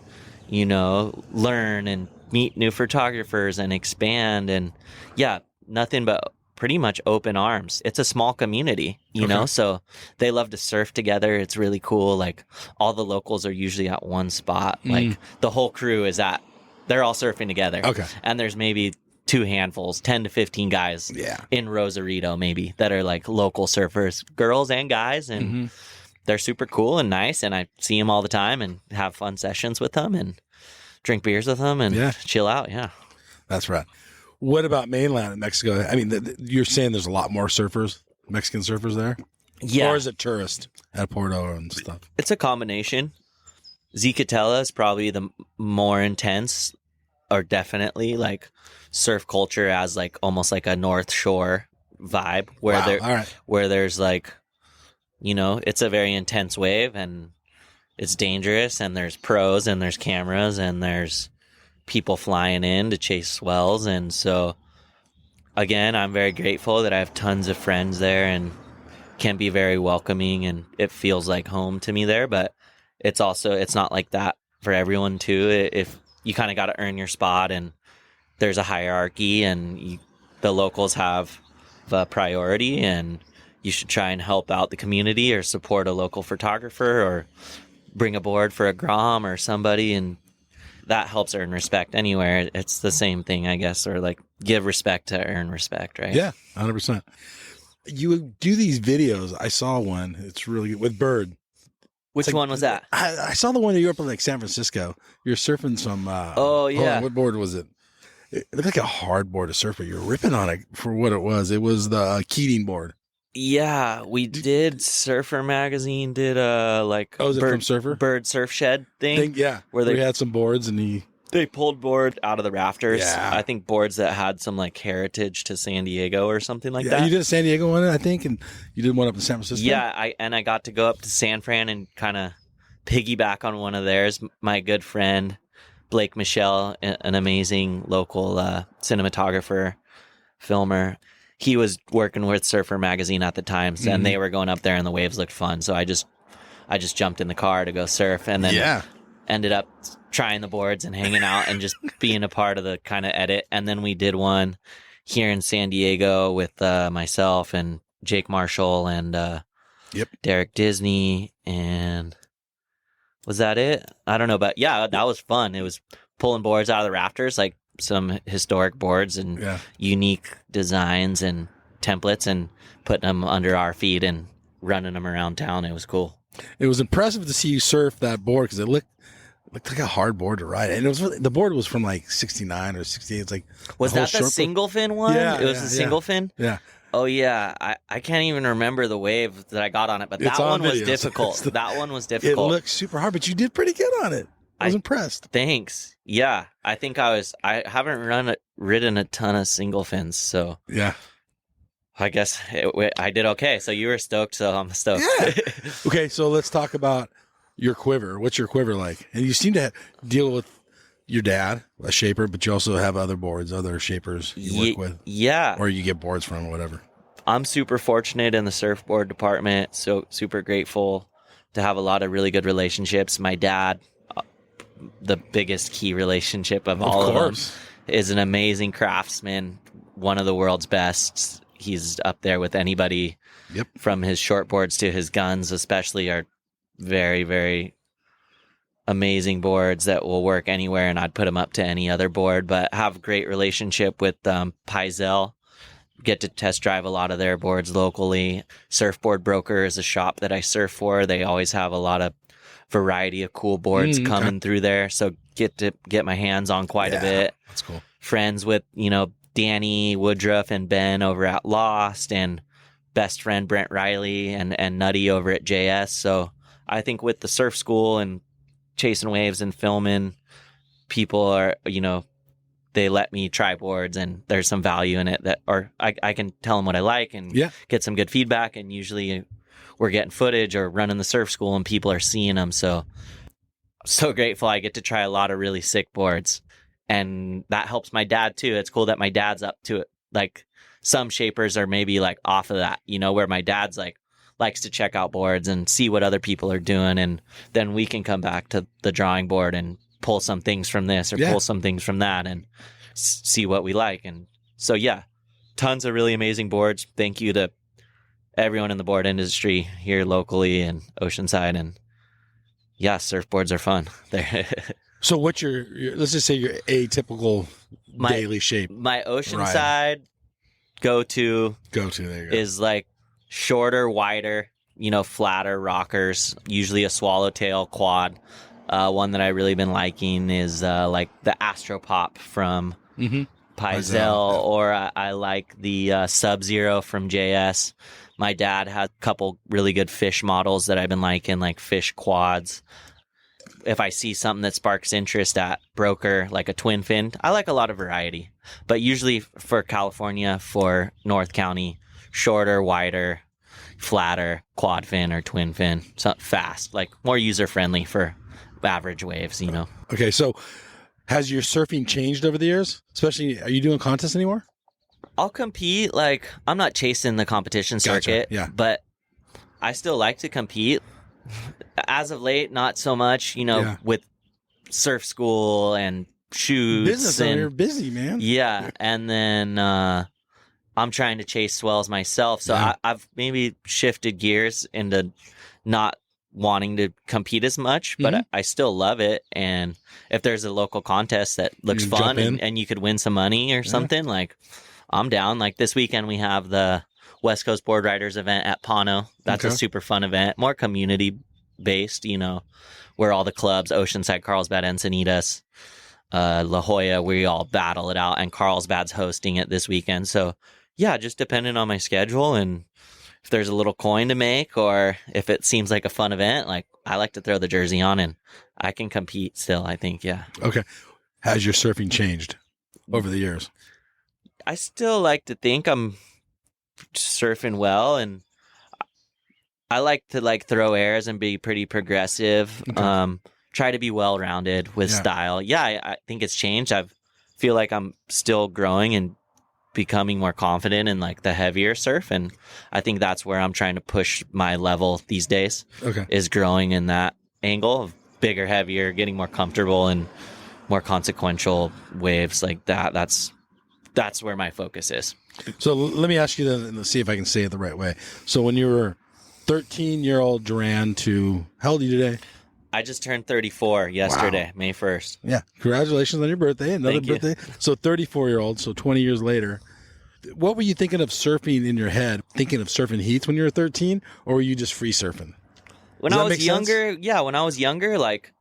you know, learn and meet new photographers and expand. And yeah, nothing but pretty much open arms. It's a small community, you know, so they love to surf together. It's really cool. Like all the locals are usually at one spot. Like the whole crew is they're all surfing together. Okay. And there's maybe 2 handfuls, 10 to 15 guys in Rosarito maybe that are like local surfers, girls and guys. And they're super cool and nice. And I see them all the time and have fun sessions with them and drink beers with them and chill out. Yeah. That's right. What about mainland in Mexico? I mean, you're saying there's a lot more surfers, Mexican surfers there? Yeah. Or is it tourist at Porto and stuff? It's a combination. Zicatela is probably the more intense, or definitely like surf culture as like almost like a North Shore vibe where there's like, you know, it's a very intense wave and it's dangerous and there's pros and there's cameras and there's people flying in to chase swells. And so again, I'm very grateful that I have tons of friends there and can be very welcoming and it feels like home to me there. But it's not like that for everyone too. If you kind of got to earn your spot and there's a hierarchy and the locals have a priority and you should try and help out the community or support a local photographer or bring a board for a Grom or somebody, and that helps earn respect anywhere. It's the same thing, I guess, or like give respect to earn respect, right? Yeah, 100%. You do these videos. I saw one. It's really good with Bird. Which one was that? I saw the one that you were up in like San Francisco. You're surfing some. Oh yeah. What board was it? It looked like a hard board to surf, but you're ripping on it for what it was. It was the Keating board. Yeah, we did. Surfer Magazine did like was it from Surfer? Bird Surf Shed thing. Where they had some boards and they pulled board out of the rafters. Yeah. I think boards that had some like heritage to San Diego or something like that. You did a San Diego one, I think, and you did one up in San Francisco. Yeah, I got to go up to San Fran and kind of piggyback on one of theirs. My good friend Blake Michelle, an amazing local cinematographer, filmer. He was working with Surfer Magazine at the time, and they were going up there, and the waves looked fun. So I just jumped in the car to go surf, and then ended up trying the boards and hanging out and just being a part of the kind of edit. And then we did one here in San Diego with myself and Jake Marshall and Derek Disney. And was that it? I don't know. But yeah, that was fun. It was pulling boards out of the rafters, like some historic boards and unique designs and templates, and putting them under our feet and running them around town. It was cool. It was impressive to see you surf that board because it looked like a hard board to ride, and it was the board was from like '69 or '68. It's like was that the single fin one? Yeah, it was the single fin. Yeah. Oh yeah, I can't even remember the wave that I got on it, but that one was difficult. That one was difficult. It looked super hard, but you did pretty good on it. I was impressed. Thanks. Yeah, I think I haven't ridden a ton of single fins, so Yeah. I guess I did okay. So you were stoked, so I'm stoked. Yeah. Okay, so let's talk about your quiver. What's your quiver like? And you seem to deal with your dad, a shaper, but you also have other boards, other shapers you work with. Yeah. Or you get boards from, whatever. I'm super fortunate in the surfboard department, so super grateful to have a lot of really good relationships. My dad, the biggest key relationship of all of them, is an amazing craftsman, one of the world's best. He's up there with anybody. Yep. From his shortboards to his guns, especially, are very, very amazing boards that will work anywhere, and I'd put them up to any other board. But have a great relationship with Paizel. Get to test drive a lot of their boards locally. Surfboard Broker is a shop that I surf for. They always have a lot of variety of cool boards coming through there, so get to get my hands on quite a bit. That's cool. Friends with Danny Woodruff and Ben over at Lost, and best friend Brent Riley and Nutty over at JS. So I think with the surf school and chasing waves and filming, people are they let me try boards, and there's some value in it or I can tell them what I like and get some good feedback. And usually we're getting footage or running the surf school and people are seeing them. So grateful I get to try a lot of really sick boards, and that helps my dad too. It's cool that my dad's up to it. Like some shapers are maybe like off of that, where my dad's like likes to check out boards and see what other people are doing. And then we can come back to the drawing board and pull some things from this or pull some things from that and see what we like. And so, tons of really amazing boards. Thank you to everyone in the board industry here locally and Oceanside. And surfboards are fun. So what's your let's just say your atypical daily shape? My Oceanside go-to there you go. is like shorter, wider, flatter rockers, usually a swallowtail quad. One that I really been liking is like the Astropop from Paizel, or I like the Sub-Zero from JS. My dad had a couple really good fish models that I've been liking, like fish quads. If I see something that sparks interest at Broker, like a twin fin, I like a lot of variety. But usually for California, for North County, shorter, wider, flatter, quad fin or twin fin, so fast, like more user friendly for average waves, Okay, so has your surfing changed over the years? Especially, are you doing contests anymore? I'll compete. Like, I'm not chasing the competition circuit, but I still like to compete. As of late, not so much, with surf school and shoots. Business, and you're busy, man. Yeah, and then I'm trying to chase swells myself, so I've maybe shifted gears into not wanting to compete as much, but I still love it. And if there's a local contest that looks fun and you could win some money or something, like, I'm down. Like this weekend we have the West Coast Board Riders event at Pano. That's a super fun event, more community based, where all the clubs, Oceanside, Carlsbad, Encinitas, La Jolla, we all battle it out, and Carlsbad's hosting it this weekend. So just depending on my schedule and if there's a little coin to make, or if it seems like a fun event, like I like to throw the jersey on and I can compete still, I think. Okay. Has your surfing changed over the years? I still like to think I'm surfing well, and I like to throw airs and be pretty progressive. Try to be well-rounded with style. I think it's changed. I feel like I'm still growing and becoming more confident in like the heavier surf, and I think that's where I'm trying to push my level these days. Is growing in that angle of bigger, heavier, getting more comfortable and more consequential waves like that. That's where my focus is. So let me ask you then, and let's see if I can say it the right way. So when you were 13-year-old Duran to, how old are you today? I just turned 34 yesterday, May 1st. Yeah. Congratulations on your birthday. Another birthday. So 34-year-old, so 20 years later. What were you thinking of surfing in your head? Thinking of surfing heats when you were 13, or were you just free surfing? When I was younger, like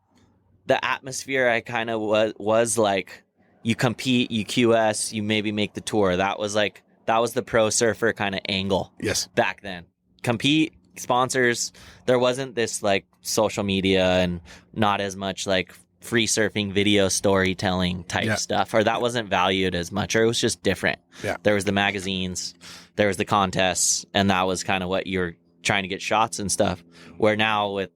the atmosphere I kind of was like, you compete, you QS, you maybe make the tour. That was the pro surfer kind of angle. Yes. Back then. Compete, sponsors. There wasn't this like social media and not as much like free surfing video storytelling type stuff, or that wasn't valued as much, or it was just different. Yeah. There was the magazines, there was the contests, and that was kind of what you were trying to get shots and stuff. Where now with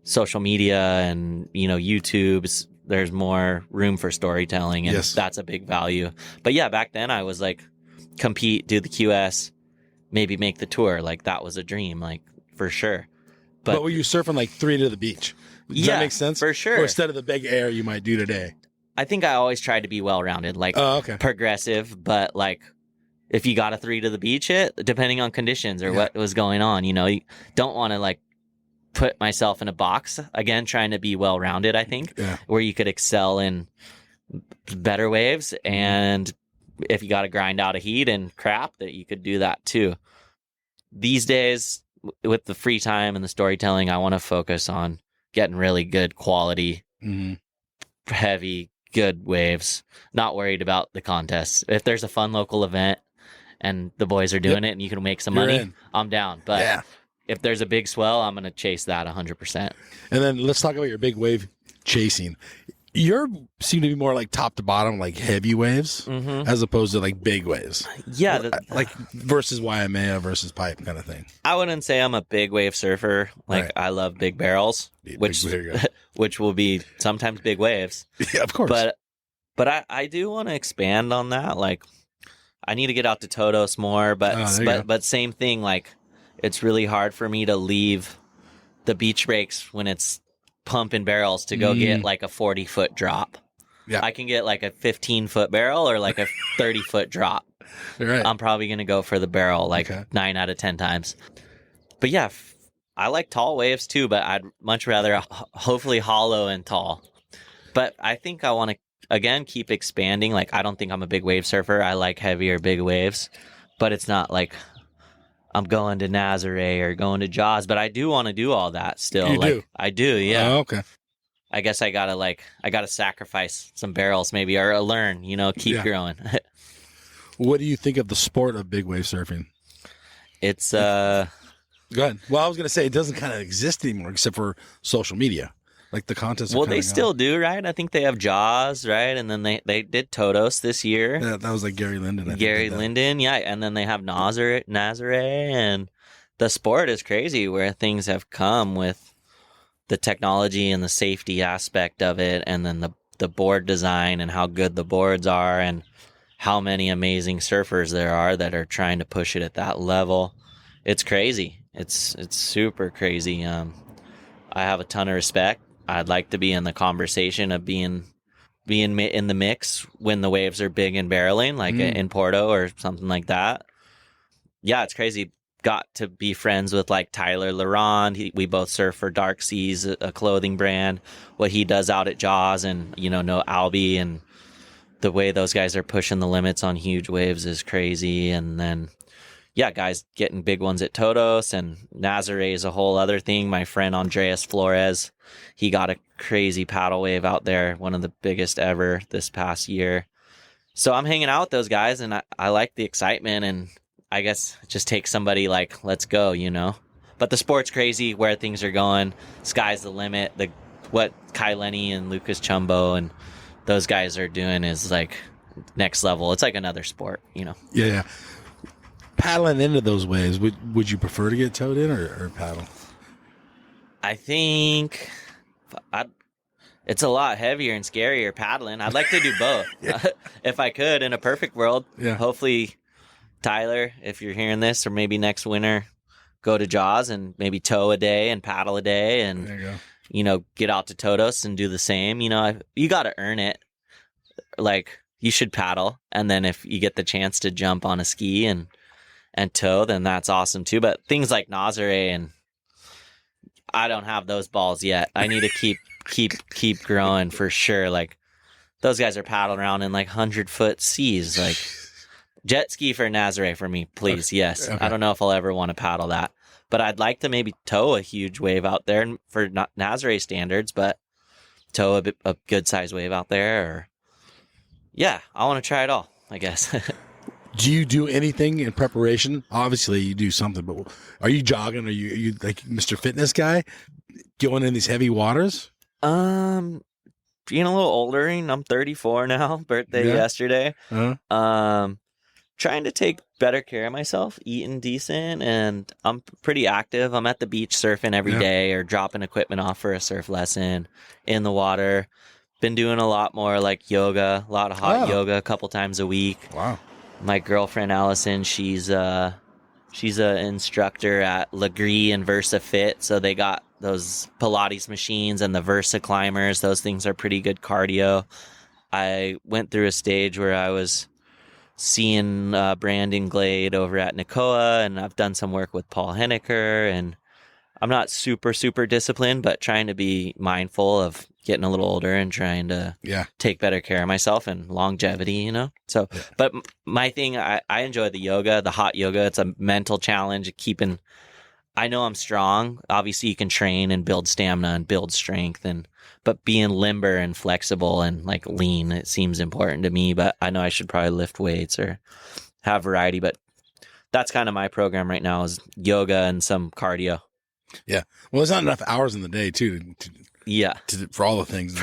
social media and, YouTube's, there's more room for storytelling, and that's a big value. But yeah, back then I was like, compete, do the QS, maybe make the tour. Like that was a dream, like for sure. But were you surfing like 3 to the beach? Does that make sense? For sure. Or instead of the big air you might do today? I think I always tried to be well-rounded, like progressive, but like if you got a 3 to the beach hit, depending on conditions or what was going on, you don't want to like put myself in a box. Again, trying to be well-rounded, I think, where you could excel in better waves, and if you got to grind out a heat and crap, that you could do that too. These days, with the free time and the storytelling, I want to focus on getting really good quality, heavy, good waves. Not worried about the contests. If there's a fun local event and the boys are doing it and you can make some money, I'm down. But if there's a big swell, I'm going to chase that 100%. And then let's talk about your big wave chasing. You seem to be more like top to bottom, like heavy waves, as opposed to like big waves. Yeah. Like versus Waimea versus pipe kind of thing. I wouldn't say I'm a big wave surfer. Like I love big barrels, which will be sometimes big waves. Yeah, of course. But I do want to expand on that. Like I need to get out to Todos more, but same thing. Like it's really hard for me to leave the beach breaks when it's pumping barrels to go get like a 40-foot drop. Yeah. I can get like a 15-foot barrel or like a 30-foot drop. Right. I'm probably going to go for the barrel like 9 out of 10 times. But yeah, I like tall waves too, but I'd much rather hopefully hollow and tall. But I think I want to, again, keep expanding. Like I don't think I'm a big wave surfer. I like heavier, big waves, but it's not like I'm going to Nazare or going to Jaws, but I do want to do all that still. You do? I do, yeah. Oh, okay. I guess I gotta sacrifice some barrels maybe, or learn, keep growing. What do you think of the sport of big wave surfing? It's Go ahead. Well, I was gonna say it doesn't kind of exist anymore except for social media. Like the contests. Well, they still do, right? I think they have Jaws, right? And then they did Todos this year. Yeah, that was like Gary Linden. Gary Linden, yeah. And then they have Nazare, and the sport is crazy where things have come with the technology and the safety aspect of it, and then the board design and how good the boards are, and how many amazing surfers there are that are trying to push it at that level. It's crazy. It's super crazy. I have a ton of respect. I'd like to be in the conversation of being in the mix when the waves are big and barreling, like in Porto or something like that. Yeah, it's crazy. Got to be friends with like Tyler Laurent. We both surf for Dark Seas, a clothing brand. What he does out at Jaws, and know Albie, and the way those guys are pushing the limits on huge waves is crazy. And then guys getting big ones at Todos, and Nazare is a whole other thing. My friend Andreas Flores, he got a crazy paddle wave out there, one of the biggest ever this past year. So I'm hanging out with those guys, and I like the excitement, and I guess it just takes somebody like, let's go, But the sport's crazy where things are going. Sky's the limit. What Kai Lenny and Lucas Chumbo and those guys are doing is like next level. It's like another sport, Yeah. Paddling into those waves, would you prefer to get towed in or paddle? I think it's a lot heavier and scarier paddling. I'd like to do both. If I could, in a perfect world. Yeah. Hopefully, Tyler, if you're hearing this, or maybe next winter, go to Jaws and maybe tow a day and paddle a day, and there you go. Get out to Todos and do the same. You got to earn it. Like you should paddle, and then if you get the chance to jump on a ski and tow, then that's awesome too. But things like Nazare, and I don't have those balls yet. I need to keep growing for sure. Like those guys are paddling around in like 100-foot seas. Like jet ski for Nazare for me, please. Okay. Yes. Okay. I don't know if I'll ever want to paddle that, but I'd like to maybe tow a huge wave out there for not Nazare standards, but tow a good size wave out there. Or I want to try it all, I guess. Do you do anything in preparation? Obviously, you do something, but are you jogging? Are you like Mr. Fitness guy going in these heavy waters? being a little older. I'm 34 now. Birthday yesterday. Trying to take better care of myself, eating decent, and I'm pretty active. I'm at the beach surfing every day or dropping equipment off for a surf lesson in the water. Been doing a lot more like yoga, a lot of hot yoga a couple times a week. Wow. My girlfriend Allison, she's an instructor at Legree and Versa Fit, so they got those Pilates machines and the Versa climbers. Those things are pretty good cardio. I went through a stage where I was seeing Brandon Glade over at Nicoa, and I've done some work with Paul Henniker, and I'm not super disciplined, but trying to be mindful of getting a little older and trying to take better care of myself and longevity, So, but my thing, I enjoy the yoga, the hot yoga. It's a mental challenge, I know I'm strong. Obviously, you can train and build stamina and build strength, but being limber and flexible and like lean, it seems important to me. But I know I should probably lift weights or have variety. But that's kind of my program right now is yoga and some cardio. Yeah. Well, there's not enough hours in the day too. For all the things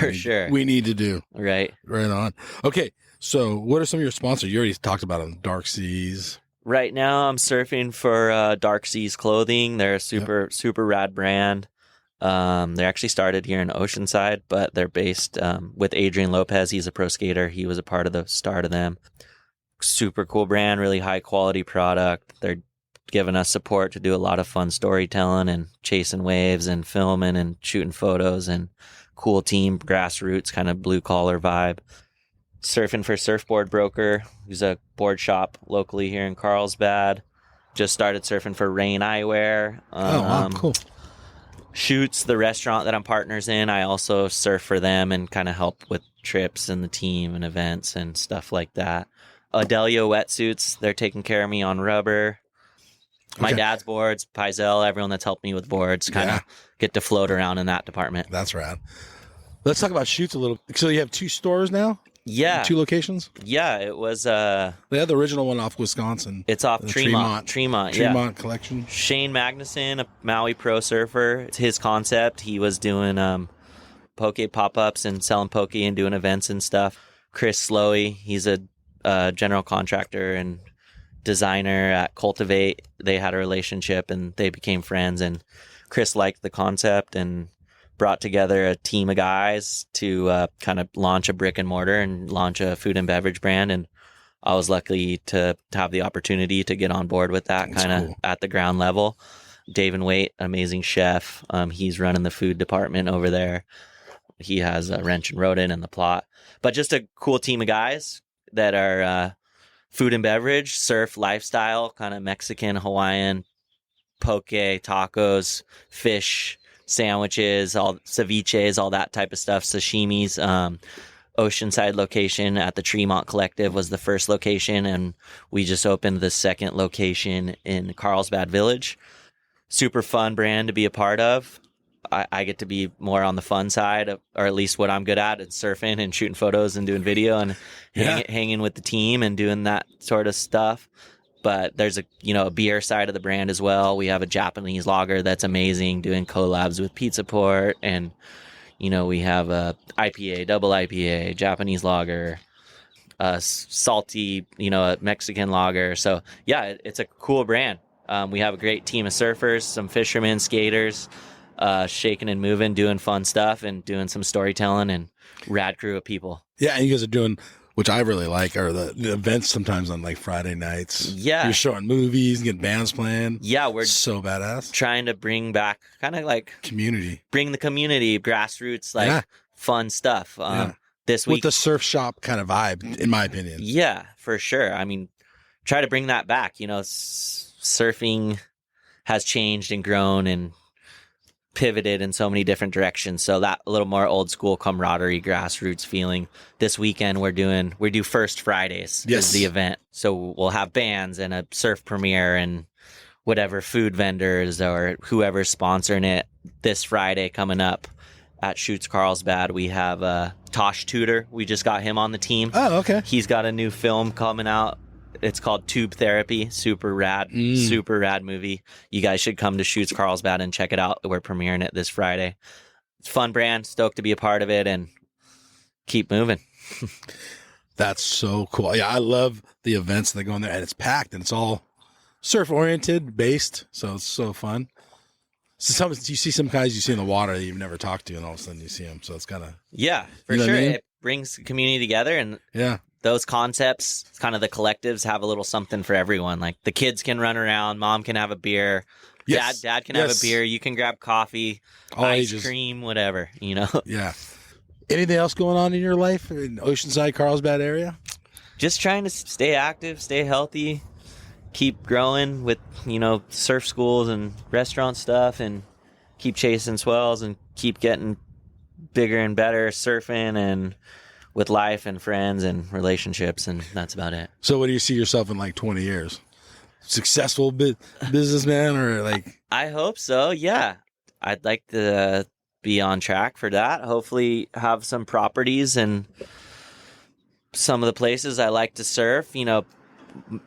we need to do. Right on. Okay. So what are some of your sponsors? You already talked about them. Dark Seas. Right now, I'm surfing for Dark Seas Clothing. They're a super rad brand. They actually started here in Oceanside, but they're based with Adrian Lopez. He's a pro skater. He was a part of the start of them. Super cool brand, really high quality product. They're giving us support to do a lot of fun storytelling and chasing waves and filming and shooting photos and cool team, grassroots kind of blue collar vibe. Surfing for Surfboard Broker, who's a board shop locally here in Carlsbad. Just started surfing for Rain Eyewear. Wow, cool. Shoots, the restaurant that I'm partners in, I also surf for them and kind of help with trips and the team and events and stuff like that. Adelio Wetsuits, they're taking care of me on rubber. My dad's boards, Pizel, everyone that's helped me with boards, kind of get to float around in that department. That's rad. Let's talk about Shoots a little. So you have 2 stores now? Yeah. 2 locations? Yeah, it was... They had the original one off Wisconsin. It's off Tremont. Tremont Collection. Shane Magnuson, a Maui pro surfer. It's his concept. He was doing poke pop-ups and selling poke and doing events and stuff. Chris Slowey, he's a general contractor and designer at Cultivate. They had a relationship and they became friends, and Chris liked the concept and brought together a team of guys to kind of launch a brick and mortar and launch a food and beverage brand. And I was lucky to have the opportunity to get on board with that kind of at the ground level. Dave and Waite, amazing chef. He's running the food department over there. He has Wrench and Rodent and The Plot, but just a cool team of guys that are food and beverage, surf, lifestyle, kind of Mexican, Hawaiian, poke, tacos, fish, sandwiches, all ceviches, all that type of stuff, sashimis. Oceanside location at the Tremont Collective was the first location, and we just opened the second location in Carlsbad Village. Super fun brand to be a part of. I get to be more on the fun side, or at least what I'm good at. It's surfing and shooting photos and doing video and hanging with the team and doing that sort of stuff. But there's a beer side of the brand as well. We have a Japanese lager that's amazing, doing collabs with Pizza Port, and we have a IPA, double IPA, Japanese lager, salty, a Mexican lager. So yeah, it's a cool brand. We have a great team of surfers, some fishermen, skaters, shaking and moving, doing fun stuff and doing some storytelling, and rad crew of people. Yeah, and you guys are doing, which I really like, are the events sometimes on like Friday nights. Yeah. You're showing movies, getting bands playing. Yeah, we're so badass. Trying to bring back kind of like bring the community, grassroots, fun stuff. This week with the surf shop kind of vibe, in my opinion. Yeah, for sure. I mean, try to bring that back. Surfing has changed and grown and pivoted in so many different directions, so that a little more old school camaraderie, grassroots feeling. This weekend we do First Fridays is the event, so we'll have bands and a surf premiere and whatever food vendors or whoever's sponsoring it. This Friday coming up at Shoots Carlsbad, we have Tosh Tudor. We just got him on the team. Oh, okay. He's got a new film coming out. It's called Tube Therapy. Super rad movie. You guys should come to Shoots Carlsbad and check it out. We're premiering it this Friday. It's a fun brand. Stoked to be a part of it. And keep moving. That's so cool. Yeah, I love the events that go in there, and it's packed, and it's all surf-oriented, based, so it's so fun. So you see some guys you see in the water that you've never talked to, and all of a sudden you see them, so it's kind of... Yeah, for You know what sure. I mean? It brings the community together, and Yeah. those concepts, kind of the collectives, have a little something for everyone. Like the kids can run around, mom can have a beer, Yes. dad can have Yes. a beer, you can grab coffee, All ice ages. cream, whatever, you know. Yeah. Anything else going on in your life in Oceanside, Carlsbad area? Just trying to stay active, stay healthy, keep growing with, you know, surf schools and restaurant stuff, and keep chasing swells and keep getting bigger and better surfing and with life and friends and relationships, and that's about it. So what do you see yourself in like 20 years? Successful businessman, or like... I hope so, yeah. I'd like to be on track for that. Hopefully have some properties and some of the places I like to surf, you know,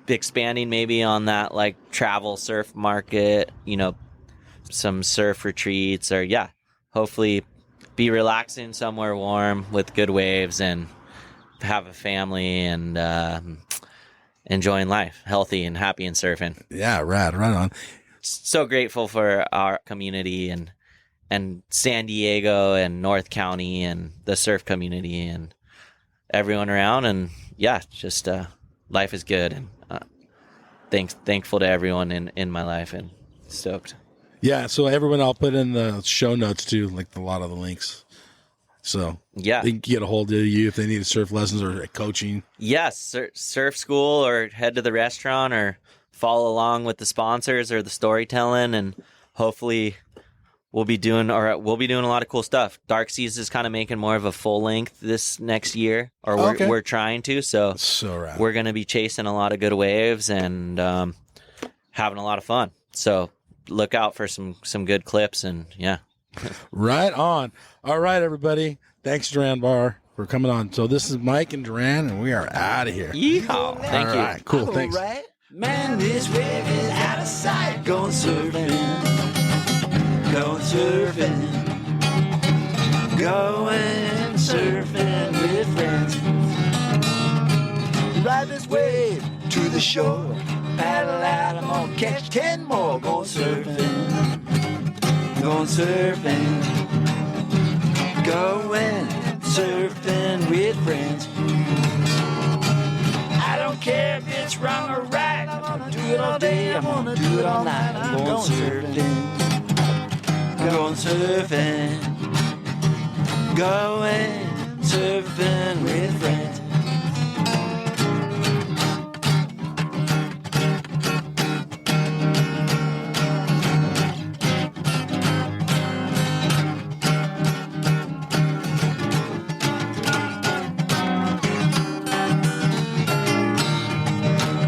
expanding maybe on that like travel surf market, you know, some surf retreats, or hopefully be relaxing somewhere warm with good waves and have a family and enjoying life, healthy and happy and surfing. Yeah, rad, right on. So grateful for our community and San Diego and North County and the surf community and everyone around, and just life is good, and thankful to everyone in my life, and stoked. Yeah, so everyone, I'll put in the show notes too, like a lot of the links. So they can get a hold of you if they need surf lessons or coaching. Yes, surf school, or head to the restaurant, or follow along with the sponsors or the storytelling, and hopefully we'll be doing a lot of cool stuff. Dark Seas is kind of making more of a full length this next year, or we're trying to. So rad. We're going to be chasing a lot of good waves and having a lot of fun. So look out for some good clips, and Right on. All right, everybody. Thanks, Duran Barr, for coming on. So this is Mike and Duran, and we are out of here. Yeehaw. Thank you. All right, cool. Thanks. Right. Man, this wave is out of sight. Going surfing. Going surfing. Going surfing with friends. Ride this wave to the shore. Paddle out, I'm gonna catch 10 more. Going surfing. Going surfing. Going surfing with friends. I don't care if it's wrong or right. I'm gonna do it all day. I'm gonna do it all night. I'm going surfing. Going surfing. Going surfing with friends.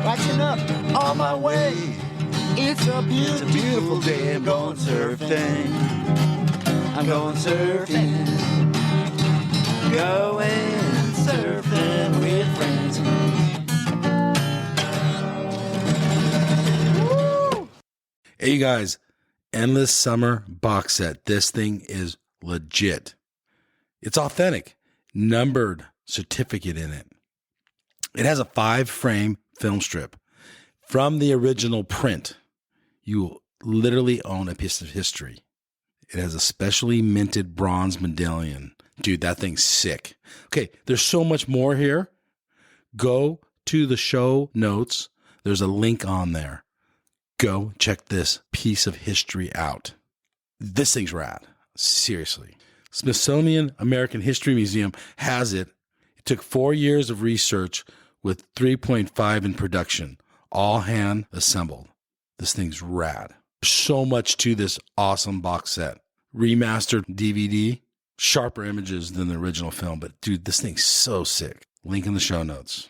Watching up on my way. It's a beautiful day. I'm going surfing. I'm going surfing. Going surfing with friends. Woo! Hey, you guys, Endless Summer box set. This thing is legit. It's authentic. Numbered certificate in it. It has a 5-frame film strip from the original print. You literally own a piece of history. It has a specially minted bronze medallion. Dude, that thing's sick. Okay, there's so much more here. Go to the show notes. There's a link on there. Go check this piece of history out. This thing's rad. Seriously. Smithsonian American History Museum has it. It took 4 years of research with 3.5 in production, all hand assembled. This thing's rad. So much to this awesome box set. Remastered DVD, sharper images than the original film, but dude, this thing's so sick. Link in the show notes.